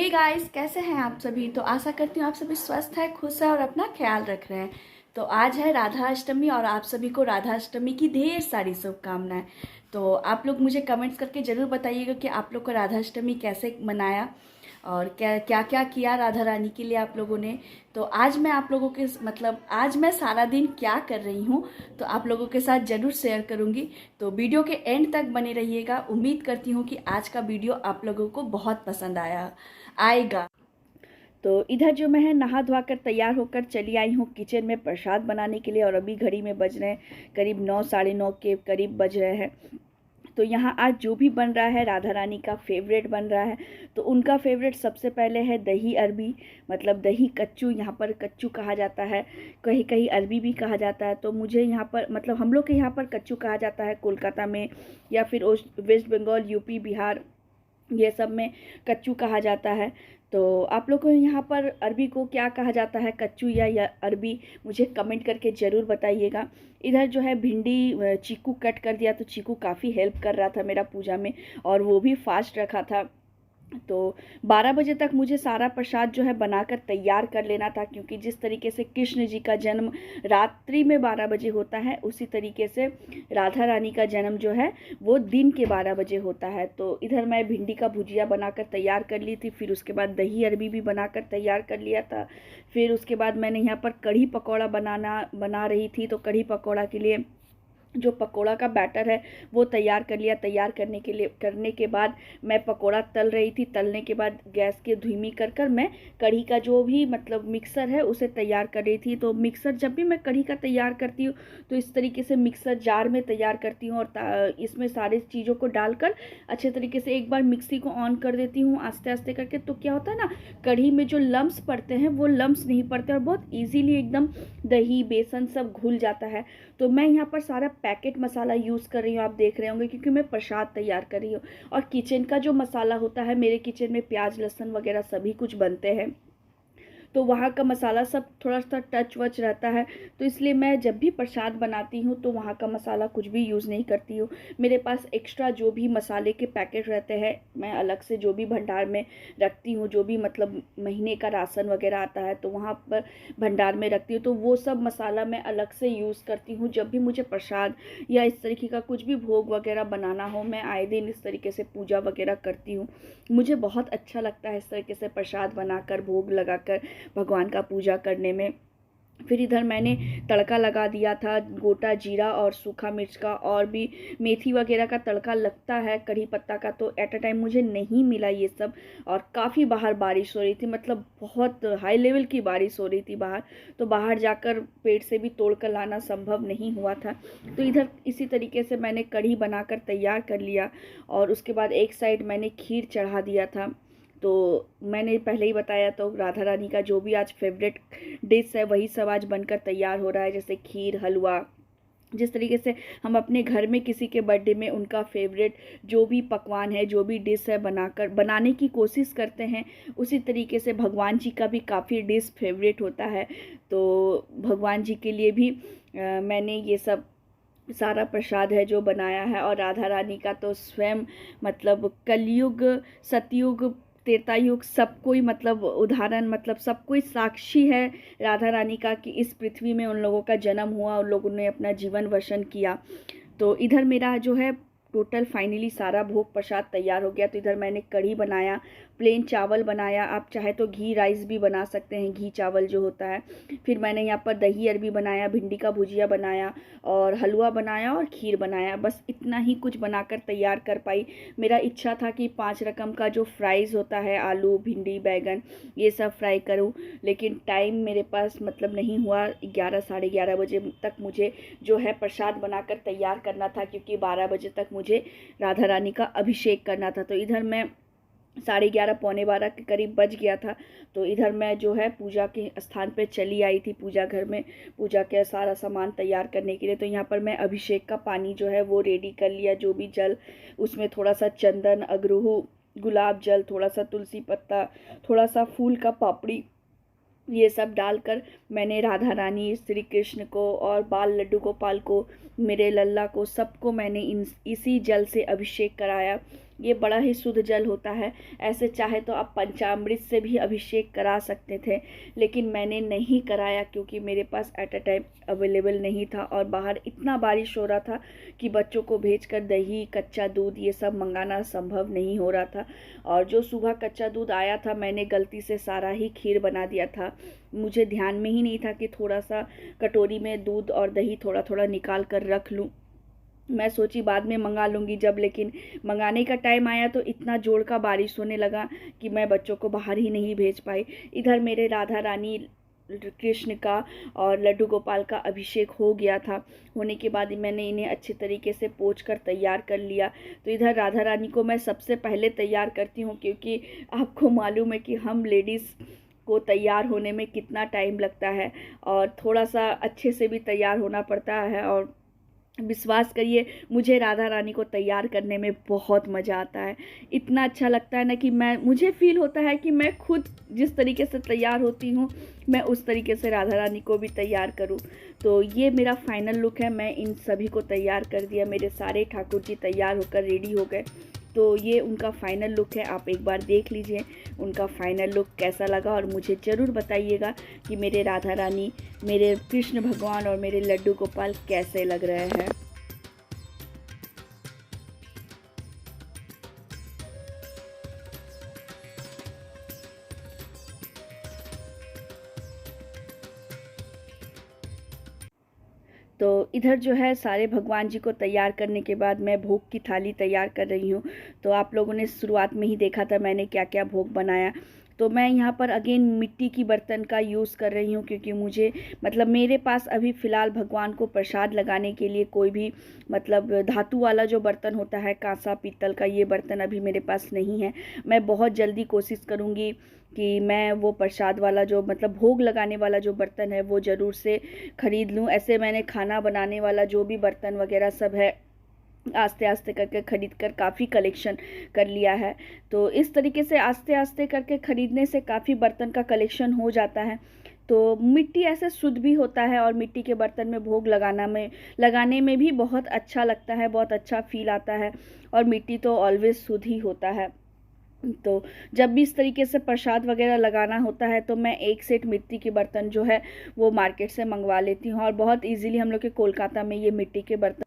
Hey guys, कैसे हैं आप सभी। तो आशा करती हूँ आप सभी स्वस्थ हैं, खुश हैं और अपना ख्याल रख रहे हैं। तो आज है राधा अष्टमी और आप सभी को राधा अष्टमी की ढेर सारी शुभकामनाएं। तो आप लोग मुझे कमेंट्स करके ज़रूर बताइएगा कि आप लोग को राधा अष्टमी कैसे मनाया और क्या क्या क्या किया राधा रानी के लिए आप लोगों ने। तो आज मैं आप लोगों के आज मैं सारा दिन क्या कर रही हूँ तो आप लोगों के साथ ज़रूर शेयर करूँगी। तो वीडियो के एंड तक बने रहिएगा। उम्मीद करती हूँ कि आज का वीडियो आप लोगों को बहुत पसंद आएगा। तो इधर जो मैं है नहा धोआ कर तैयार होकर चली आई हूँ किचन में प्रसाद बनाने के लिए और अभी घड़ी में बज रहे हैं करीब 9 साढ़े 9 के करीब बज रहे हैं। तो यहाँ आज जो भी बन रहा है राधा रानी का फेवरेट बन रहा है। तो उनका फेवरेट सबसे पहले है दही अरबी, मतलब दही कच्चू। यहाँ पर कच्चू कहा जाता है, कहीं कहीं अरबी भी कहा जाता है। तो मुझे यहाँ पर मतलब हम लोग के यहाँ पर कच्चू कहा जाता है कोलकाता में या फिर वेस्ट बंगाल, यूपी, बिहार, ये सब में कच्चू कहा जाता है। तो आप लोग को यहाँ पर अरबी को क्या कहा जाता है, कच्चू या अरबी, मुझे कमेंट करके ज़रूर बताइएगा। इधर जो है भिंडी चीकू कट कर दिया, तो चीकू काफ़ी हेल्प कर रहा था मेरा पूजा में और वो भी फास्ट रखा था। तो 12 बजे तक मुझे सारा प्रसाद जो है बनाकर तैयार कर लेना था, क्योंकि जिस तरीके से कृष्ण जी का जन्म रात्रि में 12 बजे होता है उसी तरीके से राधा रानी का जन्म जो है वो दिन के 12 बजे होता है। तो इधर मैं भिंडी का भुजिया बनाकर तैयार कर ली थी, फिर उसके बाद दही अरबी भी बनाकर तैयार कर लिया था। फिर उसके बाद मैंने यहाँ पर कढ़ी पकौड़ा बना रही थी। तो कढ़ी पकौड़ा के लिए जो पकोड़ा का बैटर है वो तैयार कर लिया। तैयार करने के बाद मैं पकोड़ा तल रही थी। तलने के बाद गैस के धीमी कर मैं कढ़ी का जो भी मतलब मिक्सर है उसे तैयार कर रही थी। तो मिक्सर जब भी मैं कढ़ी का तैयार करती हूँ तो इस तरीके से मिक्सर जार में तैयार करती हूँ और इसमें सारे चीज़ों को डालकर अच्छे तरीके से एक बार मिक्सी को ऑन कर देती हूँ आस्ते आस्ते करके। तो क्या होता है ना, कढ़ी में जो लम्स पड़ते हैं वो लम्स नहीं पड़ते और बहुत ईजीली एकदम दही बेसन सब घुल जाता है। तो मैं यहाँ पर सारा पैकेट मसाला यूज़ कर रही हूँ, आप देख रहे होंगे, क्योंकि मैं प्रसाद तैयार कर रही हूँ। और किचन का जो मसाला होता है, मेरे किचन में प्याज लहसुन वगैरह सभी कुछ बनते हैं, तो वहाँ का मसाला सब थोड़ा सा टच वच रहता है। तो इसलिए मैं जब भी प्रसाद बनाती हूँ तो वहाँ का मसाला कुछ भी यूज़ नहीं करती हूँ। मेरे पास एक्स्ट्रा जो भी मसाले के पैकेट रहते हैं मैं अलग से जो भी भंडार में रखती हूँ, जो भी मतलब महीने का राशन वगैरह आता है तो वहाँ पर भंडार में रखती हूँ। तो वो सब मसाला मैं अलग से यूज़ करती हूँ। जब भी मुझे प्रसाद या इस तरीके का कुछ भी भोग वगैरह बनाना हो, मैं आए दिन इस तरीके से पूजा वगैरह करती हूँ। मुझे बहुत अच्छा लगता है इस तरीके से प्रसाद बनाकर भोग लगाकर भगवान का पूजा करने में। फिर इधर मैंने तड़का लगा दिया था गोटा जीरा और सूखा मिर्च का, और भी मेथी वगैरह का तड़का लगता है, कढ़ी पत्ता का। तो एट अ टाइम मुझे नहीं मिला ये सब, और काफ़ी बाहर बारिश हो रही थी, मतलब बहुत हाई लेवल की बारिश हो रही थी बाहर। तो बाहर जाकर पेड़ से भी तोड़ कर लाना संभव नहीं हुआ था। तो इधर इसी तरीके से मैंने कढ़ी बनाकर तैयार कर लिया और उसके बाद एक साइड मैंने खीर चढ़ा दिया था। तो मैंने पहले ही बताया, तो राधा रानी का जो भी आज फेवरेट डिश है वही सब आज बनकर तैयार हो रहा है, जैसे खीर, हलवा। जिस तरीके से हम अपने घर में किसी के बर्थडे में उनका फेवरेट जो भी पकवान है, जो भी डिश है बनाने की कोशिश करते हैं, उसी तरीके से भगवान जी का भी काफ़ी डिश फेवरेट होता है। तो भगवान जी के लिए भी मैंने ये सब सारा प्रसाद है जो बनाया है। और राधा रानी का तो स्वयं मतलब कलयुग, सतयुग, त्रेता युग सब कोई मतलब उदाहरण, मतलब सब कोई साक्षी है राधा रानी का कि इस पृथ्वी में उन लोगों का जन्म हुआ, उन लोगों ने अपना जीवन वर्षन किया। तो इधर मेरा जो है टोटल फाइनली सारा भोग प्रसाद तैयार हो गया। तो इधर मैंने कढ़ी बनाया, प्लेन चावल बनाया, आप चाहे तो घी राइस भी बना सकते हैं, घी चावल जो होता है। फिर मैंने यहाँ पर दही अरबी बनाया, भिंडी का भुजिया बनाया और हलवा बनाया और खीर बनाया। बस इतना ही कुछ बनाकर तैयार कर पाई। मेरा इच्छा था कि 5 रकम का जो फ्राइज़ होता है, आलू, भिंडी, बैगन, ये सब फ्राई करूँ, लेकिन टाइम मेरे पास मतलब नहीं हुआ। 11 साढ़े 11 बजे तक मुझे जो है प्रसाद बनाकर तैयार करना था, क्योंकि 12 बजे तक मुझे राधा रानी का अभिषेक करना था। तो इधर मैं 11:30 पौने 12 के करीब बज गया था। तो इधर मैं जो है पूजा के स्थान पे चली आई थी, पूजा घर में पूजा का सारा सामान तैयार करने के लिए। तो यहाँ पर मैं अभिषेक का पानी जो है वो रेडी कर लिया, जो भी जल, उसमें थोड़ा सा चंदन, अगरूहू, गुलाब जल, थोड़ा सा तुलसी पत्ता, थोड़ा सा फूल का पापड़ी, ये सब डालकर मैंने राधा रानी, श्री कृष्ण को और बाल लड्डू गोपाल को, मेरे लल्ला को, सबको मैंने इसी जल से अभिषेक कराया। ये बड़ा ही शुद्ध जल होता है। ऐसे चाहे तो आप पंचामृत से भी अभिषेक करा सकते थे, लेकिन मैंने नहीं कराया क्योंकि मेरे पास एट अ टाइम अवेलेबल नहीं था और बाहर इतना बारिश हो रहा था कि बच्चों को भेजकर दही, कच्चा दूध ये सब मंगाना संभव नहीं हो रहा था। और जो सुबह कच्चा दूध आया था मैंने गलती से सारा ही खीर बना दिया था। मुझे ध्यान में ही नहीं था कि थोड़ा सा कटोरी में दूध और दही थोड़ा थोड़ा निकाल कर रख लूँ। मैं सोची बाद में मंगा लूँगी जब, लेकिन मंगाने का टाइम आया तो इतना जोर का बारिश होने लगा कि मैं बच्चों को बाहर ही नहीं भेज पाई। इधर मेरे राधा रानी, कृष्ण का और लड्डू गोपाल का अभिषेक हो गया था। होने के बाद मैंने इन्हें अच्छे तरीके से पोंछ कर तैयार कर लिया। तो इधर राधा रानी को मैं सबसे पहले तैयार करती हूँ, क्योंकि आपको मालूम है कि हम लेडीज़ को तैयार होने में कितना टाइम लगता है और थोड़ा सा अच्छे से भी तैयार होना पड़ता है। और विश्वास करिए, मुझे राधा रानी को तैयार करने में बहुत मज़ा आता है। इतना अच्छा लगता है ना कि मुझे फ़ील होता है कि मैं खुद जिस तरीके से तैयार होती हूँ मैं उस तरीके से राधा रानी को भी तैयार करूँ। तो ये मेरा फाइनल लुक है। मैं इन सभी को तैयार कर दिया, मेरे सारे ठाकुर जी तैयार होकर रेडी हो गए। तो ये उनका फाइनल लुक है। आप एक बार देख लीजिए उनका फाइनल लुक कैसा लगा और मुझे ज़रूर बताइएगा कि मेरे राधा रानी, मेरे कृष्ण भगवान और मेरे लड्डू गोपाल कैसे लग रहे हैं। तो इधर जो है सारे भगवान जी को तैयार करने के बाद मैं भोग की थाली तैयार कर रही हूँ। तो आप लोगों ने शुरुआत में ही देखा था मैंने क्या क्या भोग बनाया। तो मैं यहाँ पर अगेन मिट्टी की बर्तन का यूज़ कर रही हूँ, क्योंकि मुझे मतलब मेरे पास अभी फ़िलहाल भगवान को प्रसाद लगाने के लिए कोई भी मतलब धातु वाला जो बर्तन होता है, कांसा पीतल का, ये बर्तन अभी मेरे पास नहीं है। मैं बहुत जल्दी कोशिश करूँगी कि मैं वो प्रसाद वाला जो मतलब भोग लगाने वाला जो बर्तन है वो ज़रूर से ख़रीद लूँ। ऐसे मैंने खाना बनाने वाला जो भी बर्तन वगैरह सब है आस्ते आस्ते करके ख़रीद कर काफ़ी कलेक्शन कर लिया है। तो इस तरीके से आस्ते आस्ते करके ख़रीदने से काफ़ी बर्तन का कलेक्शन हो जाता है। तो मिट्टी ऐसे शुद्ध भी होता है और मिट्टी के बर्तन में भोग लगाने में भी बहुत अच्छा लगता है, बहुत अच्छा फील आता है। और मिट्टी तो ऑलवेज़ शुद्ध ही होता है। तो जब भी इस तरीके से प्रसाद वगैरह लगाना होता है तो मैं एक सेट मिट्टी के बर्तन जो है वो मार्केट से मंगवा लेती हूँ। और बहुत इजीली हम लोग के कोलकाता में ये मिट्टी के बर्तन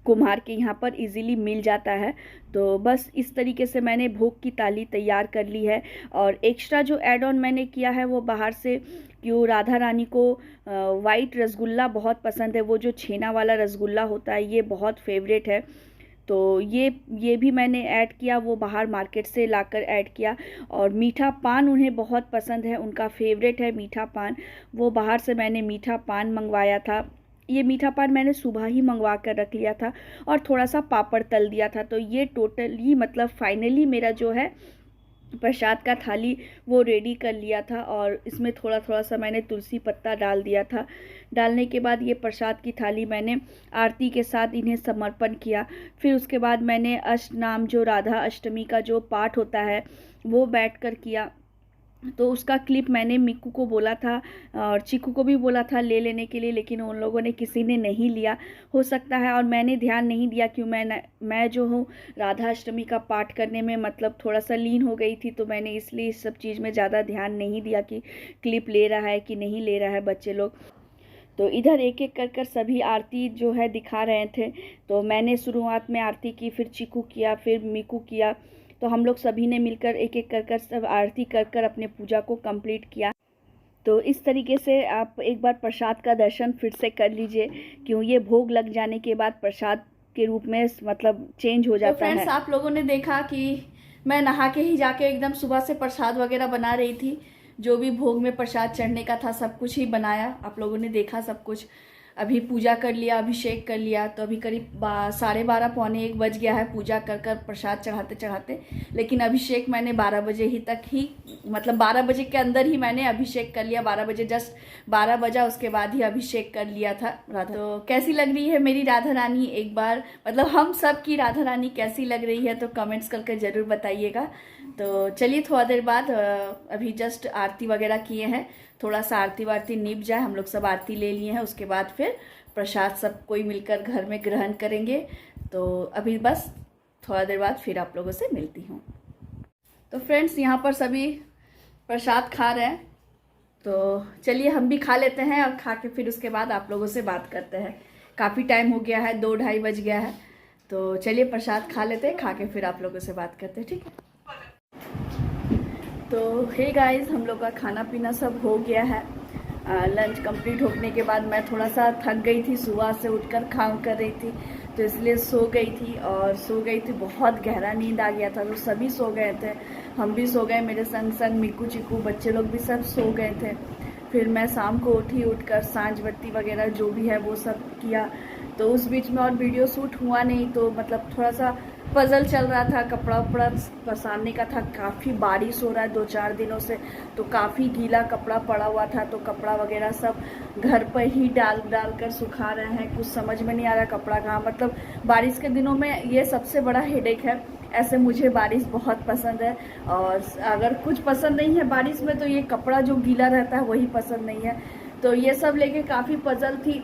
कुम्हार के यहाँ पर इजीली मिल जाता है। तो बस इस तरीके से मैंने भोग की थाली तैयार कर ली है। और एक्स्ट्रा जो ऐड ऑन मैंने किया है वो बाहर से, क्यों राधा रानी को वाइट रसगुल्ला बहुत पसंद है, वो जो छेना वाला रसगुल्ला होता है ये बहुत फेवरेट है। तो ये भी मैंने ऐड किया, वो बाहर मार्केट से लाकर ऐड किया। और मीठा पान उन्हें बहुत पसंद है, उनका फेवरेट है मीठा पान। वो बाहर से मैंने मीठा पान मंगवाया था। ये मीठा पान मैंने सुबह ही मंगवा कर रख लिया था और थोड़ा सा पापड़ तल दिया था। तो ये टोटली मतलब फाइनली मेरा जो है प्रसाद का थाली वो रेडी कर लिया था। और इसमें थोड़ा थोड़ा सा मैंने तुलसी पत्ता डाल दिया था। डालने के बाद ये प्रसाद की थाली मैंने आरती के साथ इन्हें समर्पण किया। फिर उसके बाद मैंने अष्टनाम जो राधा अष्टमी का जो पाठ होता है वो बैठकर किया। तो उसका क्लिप मैंने मिक्कू को बोला था और चीकू को भी बोला था ले लेने के लिए, लेकिन उन लोगों ने किसी ने नहीं लिया हो सकता है। और मैंने ध्यान नहीं दिया क्यों मैं जो हूँ राधा अष्टमी का पाठ करने में मतलब थोड़ा सा लीन हो गई थी। तो मैंने इसलिए इस सब चीज़ में ज़्यादा ध्यान नहीं दिया कि क्लिप ले रहा है कि नहीं ले रहा है बच्चे लोग। तो इधर एक एक कर कर सभी आरती जो है दिखा रहे थे। तो मैंने शुरुआत में आरती की, फिर चीकू किया, फिर मिकू किया। तो हम लोग सभी ने मिलकर एक एक कर कर सब आरती कर कर अपने पूजा को कंप्लीट किया। तो इस तरीके से आप एक बार प्रसाद का दर्शन फिर से कर लीजिए, क्यों ये भोग लग जाने के बाद प्रसाद के रूप में मतलब चेंज हो जाता है। फ्रेंड्स, आप लोगों ने देखा कि मैं नहा के ही जाके एकदम सुबह से प्रसाद वगैरह बना रही थी। जो भी भोग में प्रसाद चढ़ने का था सब कुछ ही बनाया, आप लोगों ने देखा सब कुछ। अभी पूजा कर लिया, अभिषेक कर लिया। तो अभी करीब 12:30 पौने 1 बज गया है पूजा कर कर प्रसाद चढ़ाते चढ़ाते। लेकिन अभिषेक मैंने 12 बजे ही तक ही मतलब 12 बजे के अंदर ही मैंने अभिषेक कर लिया। 12 बजे जस्ट 12 बजा उसके बाद ही अभिषेक कर लिया था राधा। तो कैसी लग रही है मेरी राधा रानी, एक बार मतलब हम सब की राधा रानी कैसी लग रही है तो कमेंट्स करके ज़रूर बताइएगा। तो चलिए थोड़ा देर बाद अभी जस्ट आरती वगैरह किए हैं, थोड़ा सा आरती वारती निप जाए, हम लोग सब आरती ले लिए हैं, उसके बाद फिर प्रसाद सब कोई मिलकर घर में ग्रहण करेंगे। तो अभी बस थोड़ा देर बाद फिर आप लोगों से मिलती हूँ। तो फ्रेंड्स यहाँ पर सभी प्रसाद खा रहे हैं, तो चलिए हम भी खा लेते हैं और खा के फिर उसके बाद आप लोगों से बात करते हैं। काफ़ी टाइम हो गया है, 2-2:30 बज गया है, तो चलिए प्रसाद खा लेते हैं, खा के फिर आप लोगों से बात करते हैं, ठीक है। तो हे गाइस, हम लोग का खाना पीना सब हो गया है। लंच कंप्लीट होने के बाद मैं थोड़ा सा थक गई थी, सुबह से उठकर काम कर रही थी, तो इसलिए सो गई थी। और सो गई थी, बहुत गहरा नींद आ गया था, तो सभी सो गए थे, हम भी सो गए, मेरे संग संग मिक्कू चिक्कू बच्चे लोग भी सब सो गए थे। फिर मैं शाम को उठकर सांझ बत्ती वगैरह जो भी है वो सब किया। तो उस बीच में और वीडियो शूट हुआ नहीं, तो मतलब थोड़ा सा पजल चल रहा था, कपड़ा उपड़ा पसारने का था। काफ़ी बारिश हो रहा है 2-4 दिनों से, तो काफ़ी गीला कपड़ा पड़ा हुआ था, तो कपड़ा वगैरह सब घर पर ही डाल कर सुखा रहे हैं। कुछ समझ में नहीं आ रहा कपड़ा कहाँ, मतलब बारिश के दिनों में ये सबसे बड़ा हेडेक है। ऐसे मुझे बारिश बहुत पसंद है, और अगर कुछ पसंद नहीं है बारिश में तो ये कपड़ा जो गीला रहता है वही पसंद नहीं है। तो ये सब लेके काफ़ी पजल थी,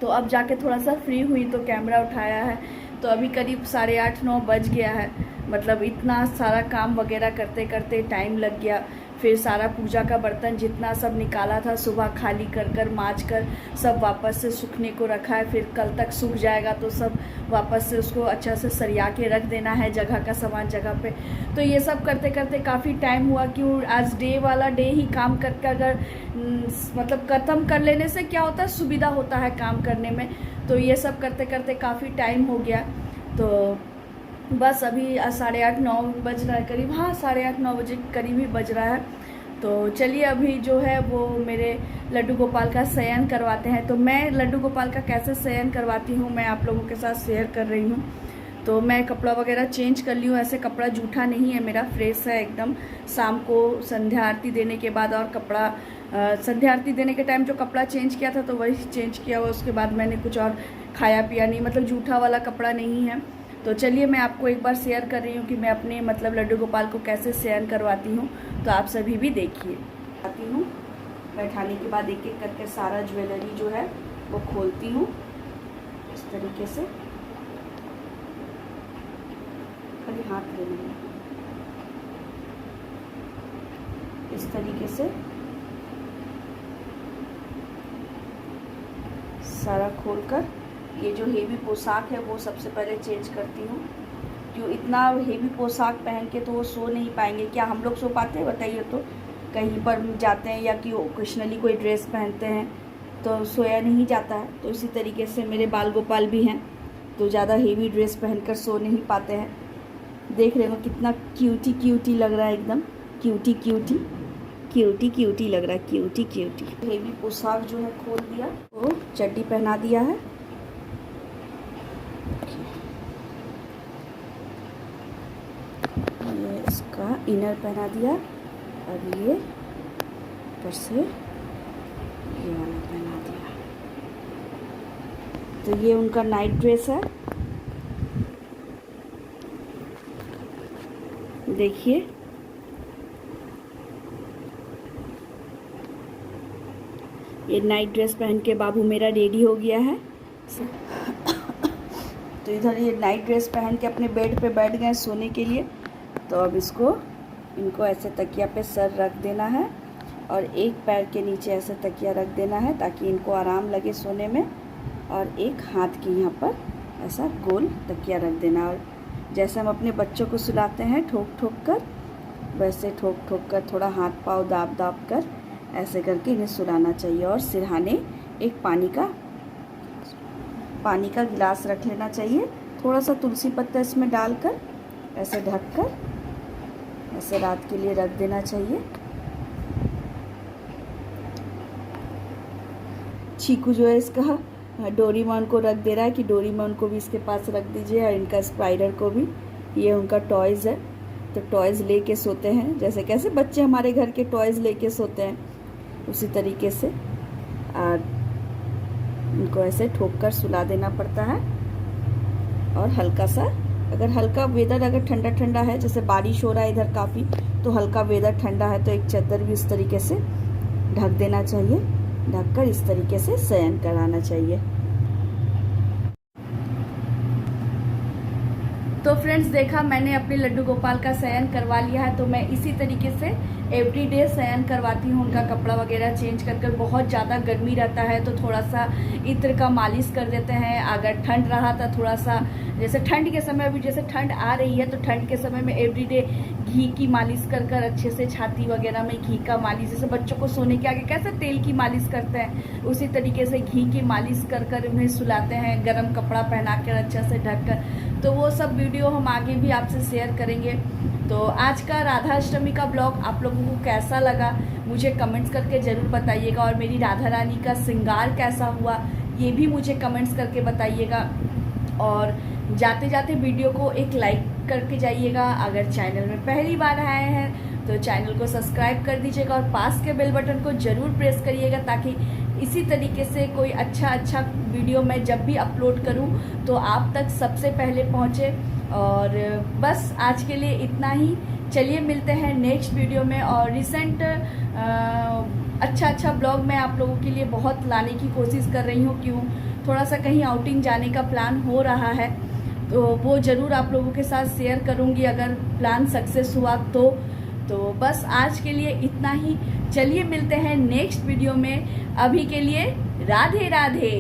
तो अब जाके थोड़ा सा फ्री हुई तो कैमरा उठाया है। तो अभी करीब 8:30-9 बज गया है, मतलब इतना सारा काम वगैरह करते करते टाइम लग गया। फिर सारा पूजा का बर्तन जितना सब निकाला था सुबह खाली कर माँज कर सब वापस से सूखने को रखा है। फिर कल तक सूख जाएगा तो सब वापस से उसको अच्छा से सरिया के रख देना है, जगह का सामान जगह पे। तो ये सब करते करते काफ़ी टाइम हुआ। क्यों, आज डे वाला डे ही काम करके अगर मतलब ख़त्म कर लेने से क्या होता है, सुविधा होता है काम करने में। तो ये सब करते करते काफ़ी टाइम हो गया। तो बस अभी 8:30-9 बज रहा है करीब, हाँ 8:30-9 बजे करीब ही बज रहा है। तो चलिए अभी जो है वो मेरे लड्डू गोपाल का शयन करवाते हैं। तो मैं लड्डू गोपाल का कैसे शयन करवाती हूँ मैं आप लोगों के साथ शेयर कर रही हूँ। तो मैं कपड़ा वगैरह चेंज कर ली हूँ, ऐसे कपड़ा जूठा नहीं है मेरा, फ्रेश है एकदम। शाम को संध्या आरती देने के बाद और कपड़ा संध्या आरती देने के टाइम जो कपड़ा चेंज किया था तो वही चेंज किया हुआ, उसके बाद मैंने कुछ और खाया पिया नहीं, मतलब जूठा वाला कपड़ा नहीं है। तो चलिए मैं आपको एक बार शेयर कर रही हूँ कि मैं अपने मतलब लड्डू गोपाल को कैसे शयन करवाती हूँ, तो आप सभी भी देखिए। आती हूँ, बैठाने के बाद एक एक करके सारा ज्वेलरी जो है वो खोलती हूँ इस तरीके से। खाली हाथ ले लेंगे इस तरीके से, सारा खोलकर ये जो हेवी पोशाक है वो सबसे पहले चेंज करती हूँ। क्यों, इतना हेवी पोशाक पहन के तो वो सो नहीं पाएंगे। क्या हम लोग सो पाते हैं बताइए? तो कहीं पर जाते हैं या कि ओकेशनली कोई ड्रेस पहनते हैं तो सोया नहीं जाता है। तो इसी तरीके से मेरे बाल गोपाल भी हैं, तो ज़्यादा हेवी ड्रेस पहनकर सो नहीं पाते हैं। देख रहे हो कितना क्यूटी क्यूटी लग रहा है, एकदम क्यूटी क्यूटी क्यूटी क्यूटी लग रहा है, क्यूटी क्यूटी। हेवी पोशाक जो है खोल दिया, वो चड्डी पहना दिया है। ये इसका इनर पहना दिया, और ये ऊपर से ये वाला पहना दिया। तो ये उनका नाइट ड्रेस है, देखिए। ये नाइट ड्रेस पहन के बाबू मेरा रेडी हो गया है। तो इधर ये नाइट ड्रेस पहन के अपने बेड पे बैठ गए सोने के लिए। तो अब इनको ऐसे तकिया पे सर रख देना है, और एक पैर के नीचे ऐसे तकिया रख देना है ताकि इनको आराम लगे सोने में। और एक हाथ की यहाँ पर ऐसा गोल तकिया रख देना, और जैसे हम अपने बच्चों को सुलाते हैं ठोक ठोक कर, वैसे ठोक ठोक कर थोड़ा हाथ पाँव दाब दाब कर ऐसे करके इन्हें सुलाना चाहिए। और सिरहाने एक पानी का गिलास रख लेना चाहिए, थोड़ा सा तुलसी पत्ता इसमें डालकर ऐसे ढककर ऐसे रात के लिए रख देना चाहिए। चीकू जो है इसका डोरीमोन को रख दे रहा है कि डोरीमोन को भी इसके पास रख दीजिए, और इनका स्पाइडर को भी। ये उनका टॉयज़ है, तो टॉयज़ लेके सोते हैं, जैसे कैसे बच्चे हमारे घर के टॉयज़ लेके सोते हैं उसी तरीके से। और इनको ऐसे ठोक कर सुला देना पड़ता है, और हल्का सा अगर हल्का वेदर अगर ठंडा ठंडा है, जैसे बारिश हो रहा है इधर काफ़ी, तो हल्का वेदर ठंडा है तो एक चादर भी इस तरीके से ढक देना चाहिए, ढककर इस तरीके से शयन कराना चाहिए। तो फ्रेंड्स देखा, मैंने अपने लड्डू गोपाल का शयन करवा लिया है। तो मैं इसी तरीके से एवरीडे शयन करवाती हूँ, उनका कपड़ा वगैरह चेंज कर बहुत ज़्यादा गर्मी रहता है तो थोड़ा सा इत्र का मालिश कर देते हैं। अगर ठंड रहा तो थोड़ा सा, जैसे ठंड के समय, अभी जैसे ठंड आ रही है तो ठंड के समय में एवरीडे घी की मालिश कर अच्छे से छाती वगैरह में घी का मालिश, जैसे बच्चों को सोने के आगे कैसे तेल की मालिश करते हैं, उसी तरीके से घी की मालिश कर उन्हें सुलाते हैं, गर्म कपड़ा पहना कर अच्छे से ढककर। तो वो सब वीडियो हम आगे भी आपसे शेयर करेंगे। तो आज का राधा अष्टमी का ब्लॉग आप लोगों को कैसा लगा मुझे कमेंट्स करके ज़रूर बताइएगा, और मेरी राधा रानी का श्रृंगार कैसा हुआ ये भी मुझे कमेंट्स करके बताइएगा। और जाते जाते वीडियो को एक लाइक करके जाइएगा। अगर चैनल में पहली बार आए हैं तो चैनल को सब्सक्राइब कर दीजिएगा और पास के बेल बटन को ज़रूर प्रेस करिएगा, ताकि इसी तरीके से कोई अच्छा वीडियो मैं जब भी अपलोड करूं तो आप तक सबसे पहले पहुंचे। और बस आज के लिए इतना ही। चलिए मिलते हैं नेक्स्ट वीडियो में। और रिसेंट अच्छा ब्लॉग मैं आप लोगों के लिए बहुत लाने की कोशिश कर रही हूँ। क्यों, थोड़ा सा कहीं आउटिंग जाने का प्लान हो रहा है तो वो ज़रूर आप लोगों के साथ शेयर करूँगी अगर प्लान सक्सेस हुआ तो बस आज के लिए इतना ही। चलिए मिलते हैं नेक्स्ट वीडियो में। अभी के लिए राधे राधे।